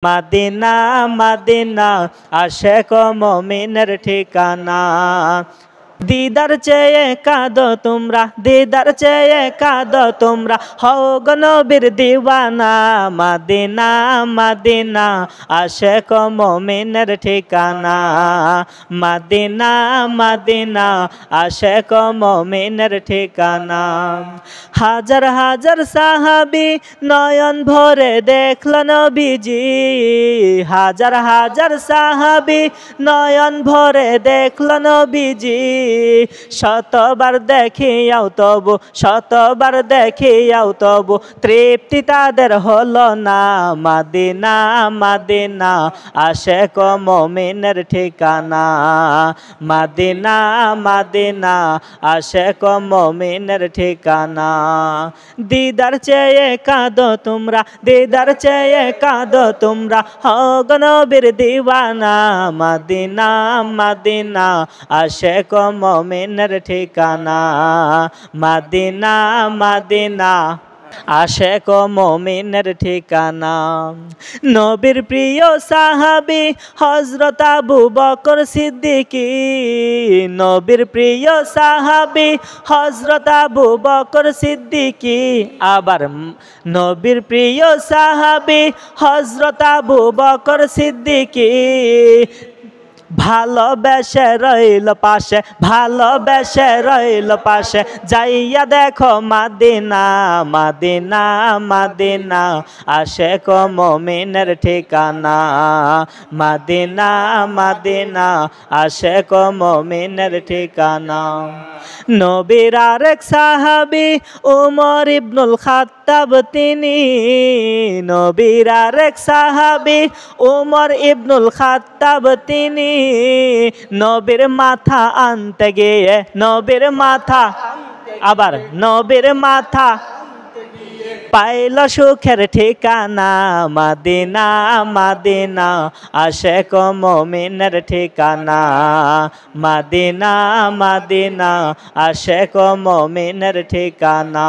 মাদিনা মাদিনা আশেক মুমিনের ঠিকানা। দিদার চেয়ে কাঁদো তোমরা, দিদার চেয়ে কাঁদো তোমরা, হও গো নবীর দিওয়ানা। মাদিনা মাদিনা আশেক মুমিনের ঠিকানা। মাদিনা মাদিনা আশেক মুমিনের ঠিকানা। হাজার হাজার সাহাবী নয়ন ভরে দেখল নবীজি, হাজার হাজার সাহাবী নয়ন ভরে দেখল নবীজি। শতবার দেখিয়াও তবু, শতবার দেখিয়াও তবু তৃপ্তি তাদের হলো না। মাদিনা মাদিনা আশেক মুমিনের ঠিকানা। মাদিনা মাদিনা আশেক মুমিনের ঠিকানা। দিদার চেয়ে কাঁদো তোমরা, দিদার চেয়ে কাঁদো তোমরা, হও গো নবীর দিওয়ানা। মাদিনা মাদিনা আশেক মুমিনের ঠিকানা। মাদিনা মাদিনা আশেক মুমিনের ঠিকানা। নবীর প্রিয় সাহাবী হযরত আবু বকর সিদ্দিকী, নবীর প্রিয় সাহাবী হযরত আবু বকর সিদ্দিকী। আবার নবীর প্রিয় সাহাবী হযরত আবু বকর সিদ্দিকী। ভালোবেসে রইল পাশে, ভালোবেসে রইল পাশে, যাইয়া দেখো মাদিনা। মাদিনা মাদিনা আশেক মুমিনের ঠিকানা। মাদিনা মাদিনা আশেক মুমিনের ঠিকানা। নবীর আরেক সাহাবী উমর ইবনুল খাত্তাব তিনি, নবীর আরেক সাহাবী উমর ইবনুল খাত্তাব তিনি। নবীর মাথা আনতে গিয়ে, নবীর মাথা, আবার নবীর মাথা পাইল সুখের ঠিকানা। মাদিনা মাদিনা আশেক মুমিনের ঠিকানা। মাদিনা মাদিনা আশেক মুমিনের ঠিকানা।